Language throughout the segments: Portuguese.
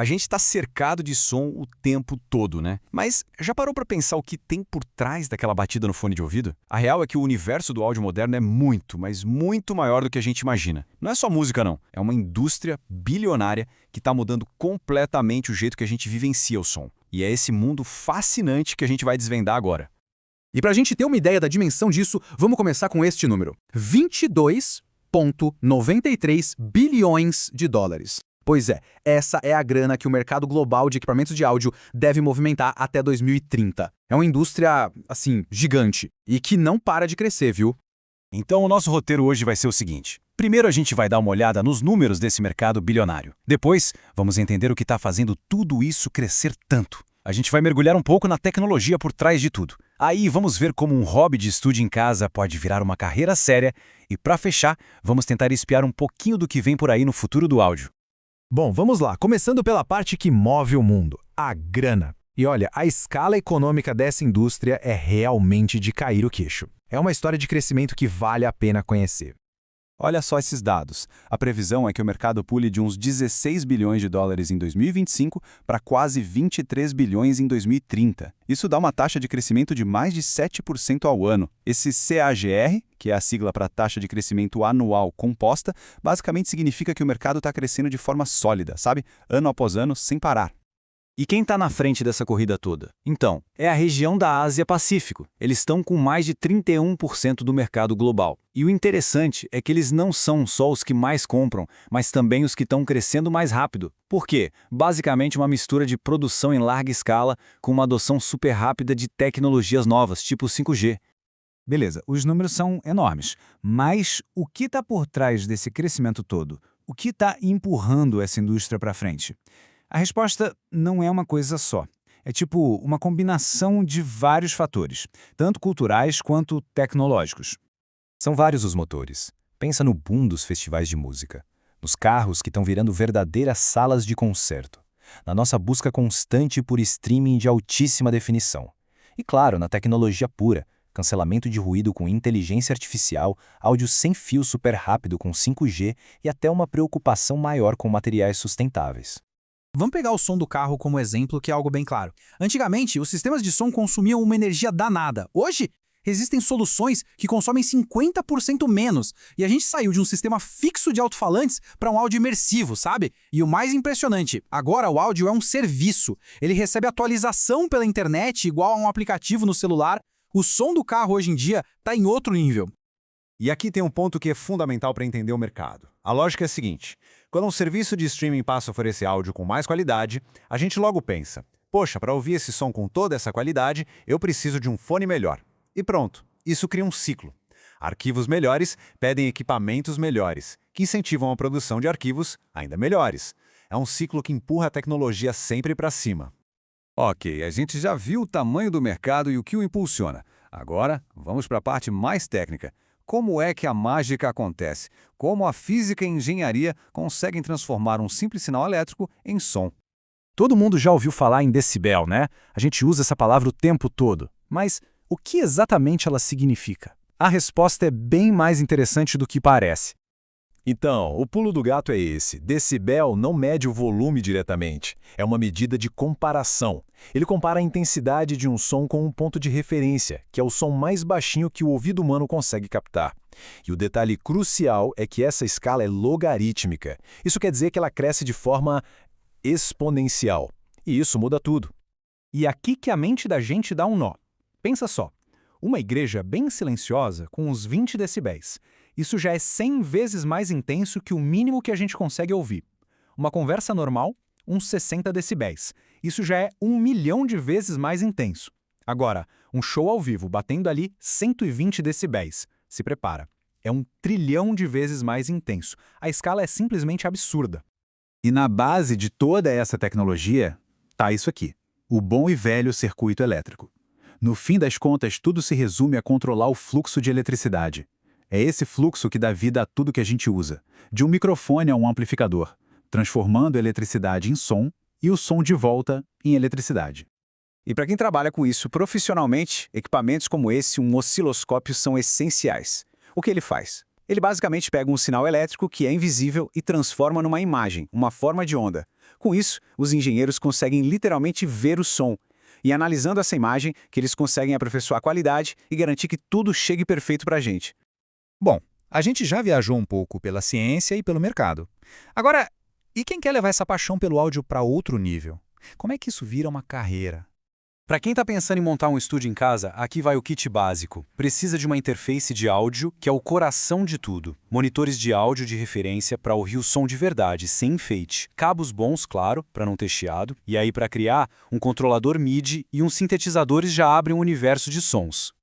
A gente está cercado de som o tempo todo, né? Mas já parou para pensar o que tem por trás daquela batida no fone de ouvido? A real é que o universo do áudio moderno é muito, mas muito maior do que a gente imagina. Não é só música, não. É uma indústria bilionária que está mudando completamente o jeito que a gente vivencia o som. E é esse mundo fascinante que a gente vai desvendar agora. E para a gente ter uma ideia da dimensão disso, vamos começar com este número: 22,93 bilhões de dólares. Pois é, essa é a grana que o mercado global de equipamentos de áudio deve movimentar até 2030. É uma indústria, assim, gigante e que não para de crescer, viu? Então o nosso roteiro hoje vai ser o seguinte. Primeiro a gente vai dar uma olhada nos números desse mercado bilionário. Depois, vamos entender o que está fazendo tudo isso crescer tanto. A gente vai mergulhar um pouco na tecnologia por trás de tudo. Aí vamos ver como um hobby de estúdio em casa pode virar uma carreira séria. E para fechar, vamos tentar espiar um pouquinho do que vem por aí no futuro do áudio. Bom, vamos lá, começando pela parte que move o mundo, a grana. E olha, a escala econômica dessa indústria é realmente de cair o queixo. É uma história de crescimento que vale a pena conhecer. Olha só esses dados. A previsão é que o mercado pule de uns 16 bilhões de dólares em 2025 para quase 23 bilhões em 2030. Isso dá uma taxa de crescimento de mais de 7% ao ano. Esse CAGR, que é a sigla para taxa de crescimento anual composta, basicamente significa que o mercado está crescendo de forma sólida, sabe? Ano após ano, sem parar. E quem está na frente dessa corrida toda? Então, é a região da Ásia-Pacífico. Eles estão com mais de 31% do mercado global. E o interessante é que eles não são só os que mais compram, mas também os que estão crescendo mais rápido. Por quê? Basicamente uma mistura de produção em larga escala com uma adoção super rápida de tecnologias novas, tipo 5G. Beleza, os números são enormes, mas o que está por trás desse crescimento todo? O que está empurrando essa indústria para frente? A resposta não é uma coisa só. É tipo uma combinação de vários fatores, tanto culturais quanto tecnológicos. São vários os motores. Pensa no boom dos festivais de música, nos carros que estão virando verdadeiras salas de concerto, na nossa busca constante por streaming de altíssima definição. E claro, na tecnologia pura, cancelamento de ruído com inteligência artificial, áudio sem fio super rápido com 5G e até uma preocupação maior com materiais sustentáveis. Vamos pegar o som do carro como exemplo, que é algo bem claro. Antigamente, os sistemas de som consumiam uma energia danada. Hoje, existem soluções que consomem 50% menos. E a gente saiu de um sistema fixo de alto-falantes para um áudio imersivo, sabe? E o mais impressionante, agora o áudio é um serviço. Ele recebe atualização pela internet, igual a um aplicativo no celular. O som do carro hoje em dia está em outro nível. E aqui tem um ponto que é fundamental para entender o mercado. A lógica é a seguinte: quando um serviço de streaming passa a oferecer áudio com mais qualidade, a gente logo pensa, poxa, para ouvir esse som com toda essa qualidade, eu preciso de um fone melhor. E pronto, isso cria um ciclo. Arquivos melhores pedem equipamentos melhores, que incentivam a produção de arquivos ainda melhores. É um ciclo que empurra a tecnologia sempre para cima. Ok, a gente já viu o tamanho do mercado e o que o impulsiona. Agora, vamos para a parte mais técnica. Como é que a mágica acontece? Como a física e a engenharia conseguem transformar um simples sinal elétrico em som? Todo mundo já ouviu falar em decibel, né? A gente usa essa palavra o tempo todo. Mas o que exatamente ela significa? A resposta é bem mais interessante do que parece. Então, o pulo do gato é esse. Decibel não mede o volume diretamente. É uma medida de comparação. Ele compara a intensidade de um som com um ponto de referência, que é o som mais baixinho que o ouvido humano consegue captar. E o detalhe crucial é que essa escala é logarítmica. Isso quer dizer que ela cresce de forma exponencial. E isso muda tudo. E aqui que a mente da gente dá um nó. Pensa só, uma igreja bem silenciosa com uns 20 decibéis. Isso já é 100 vezes mais intenso que o mínimo que a gente consegue ouvir. Uma conversa normal, uns 60 decibéis. Isso já é 1 milhão de vezes mais intenso. Agora, um show ao vivo batendo ali 120 decibéis. Se prepara. É 1 trilhão de vezes mais intenso. A escala é simplesmente absurda. E na base de toda essa tecnologia, tá isso aqui: o bom e velho circuito elétrico. No fim das contas, tudo se resume a controlar o fluxo de eletricidade. É esse fluxo que dá vida a tudo que a gente usa, de um microfone a um amplificador, transformando a eletricidade em som e o som de volta em eletricidade. E para quem trabalha com isso profissionalmente, equipamentos como esse, um osciloscópio, são essenciais. O que ele faz? Ele basicamente pega um sinal elétrico que é invisível e transforma numa imagem, uma forma de onda. Com isso, os engenheiros conseguem literalmente ver o som. E analisando essa imagem, que eles conseguem aperfeiçoar a qualidade e garantir que tudo chegue perfeito para a gente. Bom, a gente já viajou um pouco pela ciência e pelo mercado. Agora, e quem quer levar essa paixão pelo áudio para outro nível? Como é que isso vira uma carreira? Para quem está pensando em montar um estúdio em casa, aqui vai o kit básico. Precisa de uma interface de áudio, que é o coração de tudo. Monitores de áudio de referência para ouvir o som de verdade, sem enfeite. Cabos bons, claro, para não ter chiado. E aí, para criar, um controlador MIDI e uns sintetizadores já abrem um universo de sons.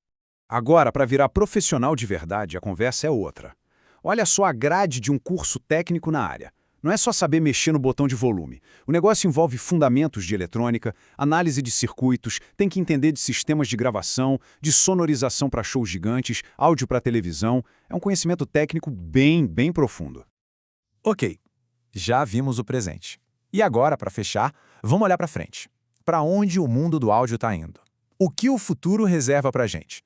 Agora, para virar profissional de verdade, a conversa é outra. Olha só a grade de um curso técnico na área. Não é só saber mexer no botão de volume. O negócio envolve fundamentos de eletrônica, análise de circuitos, tem que entender de sistemas de gravação, de sonorização para shows gigantes, áudio para televisão. É um conhecimento técnico bem profundo. Ok, já vimos o presente. E agora, para fechar, vamos olhar para frente. Para onde o mundo do áudio está indo? O que o futuro reserva para a gente?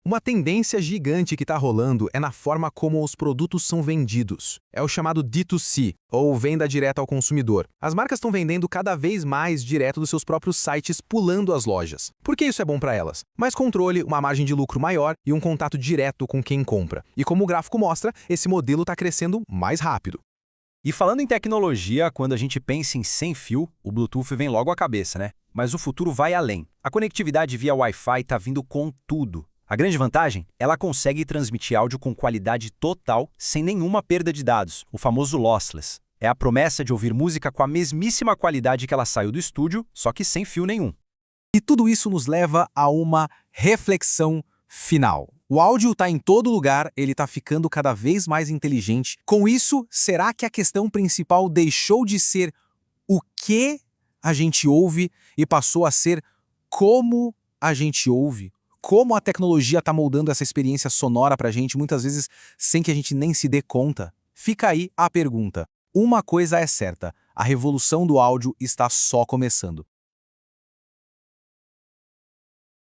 Uma tendência gigante que está rolando é na forma como os produtos são vendidos. É o chamado D2C, ou venda direta ao consumidor. As marcas estão vendendo cada vez mais direto dos seus próprios sites, pulando as lojas. Por que isso é bom para elas? Mais controle, uma margem de lucro maior e um contato direto com quem compra. E como o gráfico mostra, esse modelo está crescendo mais rápido. E falando em tecnologia, quando a gente pensa em sem fio, o Bluetooth vem logo à cabeça, né? Mas o futuro vai além. A conectividade via Wi-Fi está vindo com tudo. A grande vantagem? Ela consegue transmitir áudio com qualidade total, sem nenhuma perda de dados, o famoso lossless. É a promessa de ouvir música com a mesmíssima qualidade que ela saiu do estúdio, só que sem fio nenhum. E tudo isso nos leva a uma reflexão final. O áudio está em todo lugar, ele está ficando cada vez mais inteligente. Com isso, será que a questão principal deixou de ser o que a gente ouve e passou a ser como a gente ouve? Como a tecnologia está moldando essa experiência sonora para a gente, muitas vezes sem que a gente nem se dê conta? Fica aí a pergunta. Uma coisa é certa, a revolução do áudio está só começando.